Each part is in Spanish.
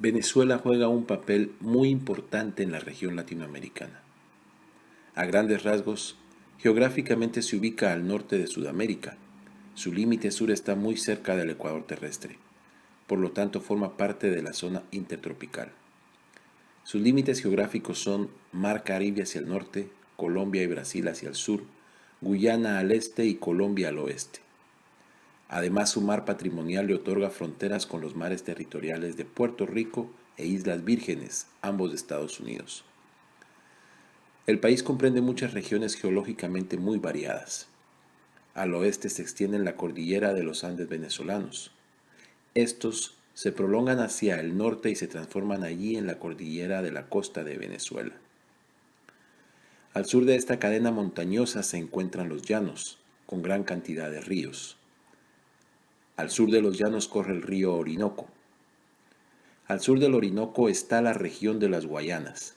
Venezuela juega un papel muy importante en la región latinoamericana. A grandes rasgos, geográficamente se ubica al norte de Sudamérica. Su límite sur está muy cerca del ecuador terrestre, por lo tanto forma parte de la zona intertropical. Sus límites geográficos son Mar Caribe hacia el norte, Colombia y Brasil hacia el sur, Guyana al este y Colombia al oeste. Además, su mar patrimonial le otorga fronteras con los mares territoriales de Puerto Rico e Islas Vírgenes, ambos de Estados Unidos. El país comprende muchas regiones geológicamente muy variadas. Al oeste se extiende la cordillera de los Andes venezolanos. Estos se prolongan hacia el norte y se transforman allí en la cordillera de la costa de Venezuela. Al sur de esta cadena montañosa se encuentran los llanos, con gran cantidad de ríos. Al sur de los llanos corre el río Orinoco. Al sur del Orinoco está la región de las Guayanas,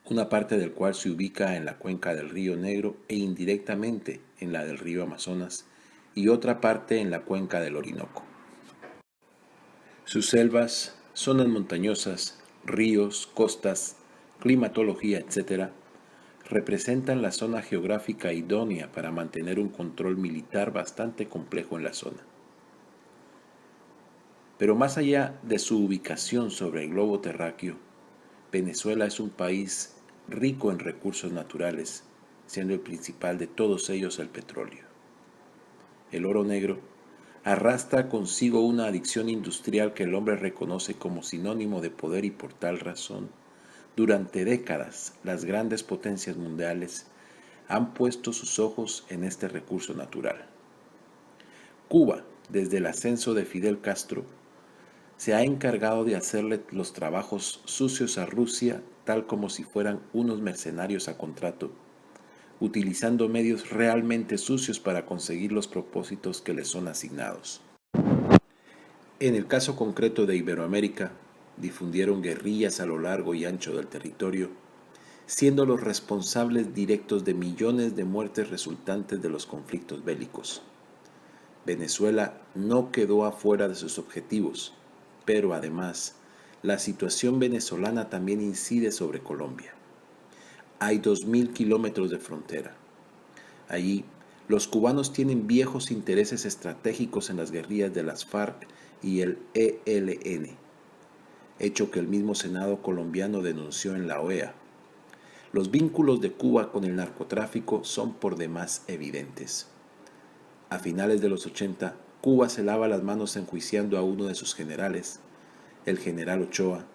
una parte del cual se ubica en la cuenca del río Negro e indirectamente en la del río Amazonas, y otra parte en la cuenca del Orinoco. Sus selvas, zonas montañosas, ríos, costas, climatología, etc., representan la zona geográfica idónea para mantener un control militar bastante complejo en la zona. Pero más allá de su ubicación sobre el globo terráqueo, Venezuela es un país rico en recursos naturales, siendo el principal de todos ellos el petróleo. El oro negro arrastra consigo una adicción industrial que el hombre reconoce como sinónimo de poder y por tal razón, durante décadas las grandes potencias mundiales han puesto sus ojos en este recurso natural. Cuba, desde el ascenso de Fidel Castro, se ha encargado de hacerle los trabajos sucios a Rusia tal como si fueran unos mercenarios a contrato, utilizando medios realmente sucios para conseguir los propósitos que les son asignados. En el caso concreto de Iberoamérica, difundieron guerrillas a lo largo y ancho del territorio, siendo los responsables directos de millones de muertes resultantes de los conflictos bélicos. Venezuela no quedó afuera de sus objetivos, pero además, la situación venezolana también incide sobre Colombia. Hay 2.000 kilómetros de frontera. Allí, los cubanos tienen viejos intereses estratégicos en las guerrillas de las FARC y el ELN, hecho que el mismo Senado colombiano denunció en la OEA. Los vínculos de Cuba con el narcotráfico son por demás evidentes. A finales de los 80, Cuba se lava las manos enjuiciando a uno de sus generales, el general Ochoa,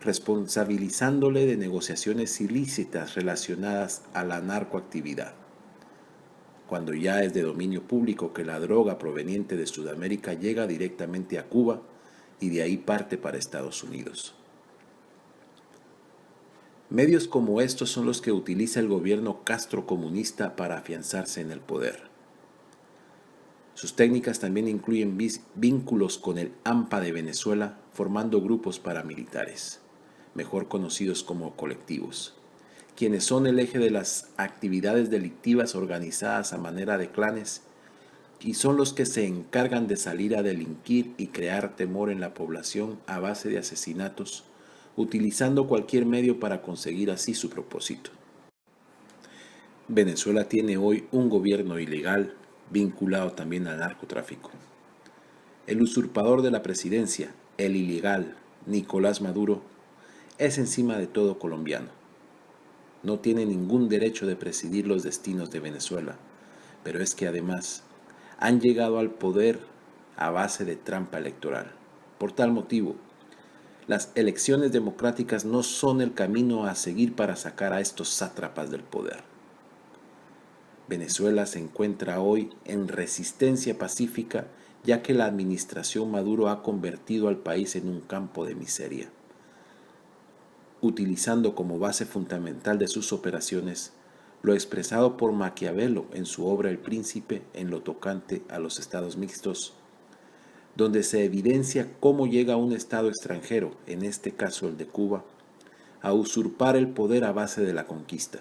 responsabilizándole de negociaciones ilícitas relacionadas a la narcoactividad, cuando ya es de dominio público que la droga proveniente de Sudamérica llega directamente a Cuba y de ahí parte para Estados Unidos. Medios como estos son los que utiliza el gobierno castrocomunista para afianzarse en el poder. Sus técnicas también incluyen vínculos con el AMPA de Venezuela, formando grupos paramilitares, mejor conocidos como colectivos, quienes son el eje de las actividades delictivas organizadas a manera de clanes y son los que se encargan de salir a delinquir y crear temor en la población a base de asesinatos, utilizando cualquier medio para conseguir así su propósito. Venezuela tiene hoy un gobierno ilegal vinculado también al narcotráfico. El usurpador de la presidencia, el ilegal Nicolás Maduro, es encima de todo colombiano. No tiene ningún derecho de presidir los destinos de Venezuela, pero es que además han llegado al poder a base de trampa electoral. Por tal motivo, las elecciones democráticas no son el camino a seguir para sacar a estos sátrapas del poder. Venezuela se encuentra hoy en resistencia pacífica, ya que la administración Maduro ha convertido al país en un campo de miseria, utilizando como base fundamental de sus operaciones lo expresado por Maquiavelo en su obra El Príncipe en lo tocante a los estados mixtos, donde se evidencia cómo llega un estado extranjero, en este caso el de Cuba, a usurpar el poder a base de la conquista.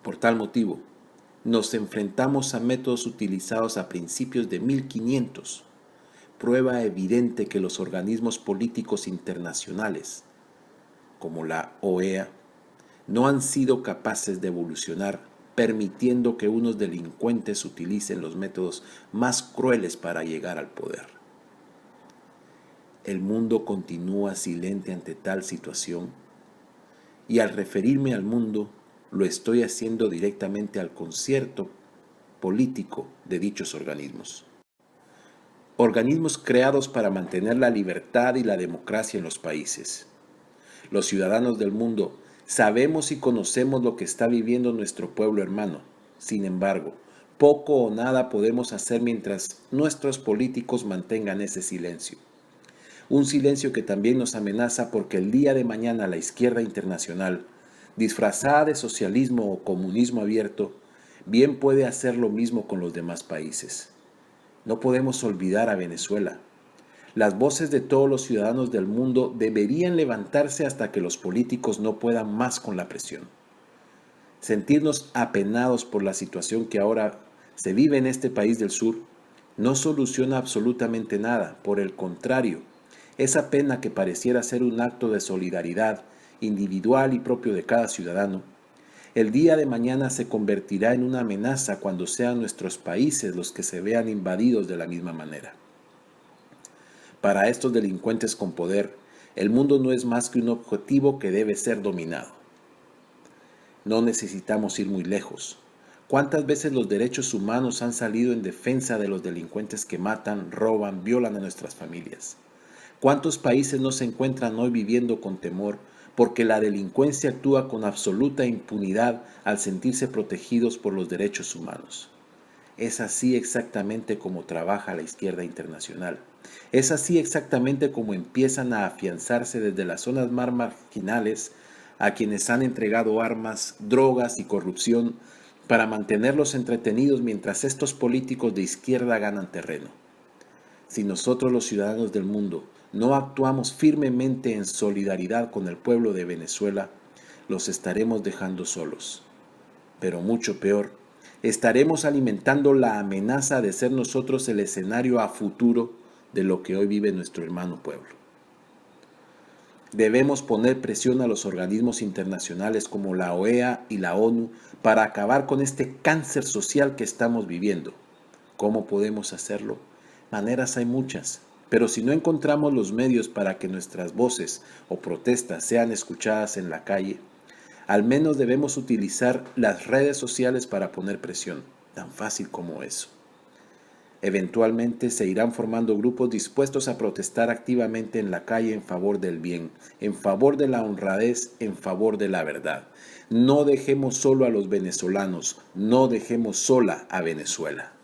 Por tal motivo, nos enfrentamos a métodos utilizados a principios de 1500 prueba evidente que los organismos políticos internacionales, como la OEA, no han sido capaces de evolucionar, permitiendo que unos delincuentes utilicen los métodos más crueles para llegar al poder. El mundo continúa silente ante tal situación, y al referirme al mundo, lo estoy haciendo directamente al concierto político de dichos organismos. Organismos creados para mantener la libertad y la democracia en los países. Los ciudadanos del mundo sabemos y conocemos lo que está viviendo nuestro pueblo hermano. Sin embargo, poco o nada podemos hacer mientras nuestros políticos mantengan ese silencio. Un silencio que también nos amenaza porque el día de mañana la izquierda internacional, disfrazada de socialismo o comunismo abierto, bien puede hacer lo mismo con los demás países. No podemos olvidar a Venezuela. Las voces de todos los ciudadanos del mundo deberían levantarse hasta que los políticos no puedan más con la presión. Sentirnos apenados por la situación que ahora se vive en este país del sur no soluciona absolutamente nada. Por el contrario, esa pena que pareciera ser un acto de solidaridad individual y propio de cada ciudadano, el día de mañana se convertirá en una amenaza cuando sean nuestros países los que se vean invadidos de la misma manera. Para estos delincuentes con poder, el mundo no es más que un objetivo que debe ser dominado. No necesitamos ir muy lejos. ¿Cuántas veces los derechos humanos han salido en defensa de los delincuentes que matan, roban, violan a nuestras familias? ¿Cuántos países no se encuentran hoy viviendo con temor porque la delincuencia actúa con absoluta impunidad al sentirse protegidos por los derechos humanos? Es así exactamente como trabaja la izquierda internacional. Es así exactamente como empiezan a afianzarse desde las zonas más marginales a quienes han entregado armas, drogas y corrupción para mantenerlos entretenidos mientras estos políticos de izquierda ganan terreno. Si nosotros los ciudadanos del mundo no actuamos firmemente en solidaridad con el pueblo de Venezuela, los estaremos dejando solos. Pero mucho peor, estaremos alimentando la amenaza de ser nosotros el escenario a futuro de lo que hoy vive nuestro hermano pueblo. Debemos poner presión a los organismos internacionales como la OEA y la ONU para acabar con este cáncer social que estamos viviendo. ¿Cómo podemos hacerlo? Maneras hay muchas, pero si no encontramos los medios para que nuestras voces o protestas sean escuchadas en la calle, al menos debemos utilizar las redes sociales para poner presión, tan fácil como eso. Eventualmente se irán formando grupos dispuestos a protestar activamente en la calle en favor del bien, en favor de la honradez, en favor de la verdad. No dejemos solo a los venezolanos, no dejemos sola a Venezuela.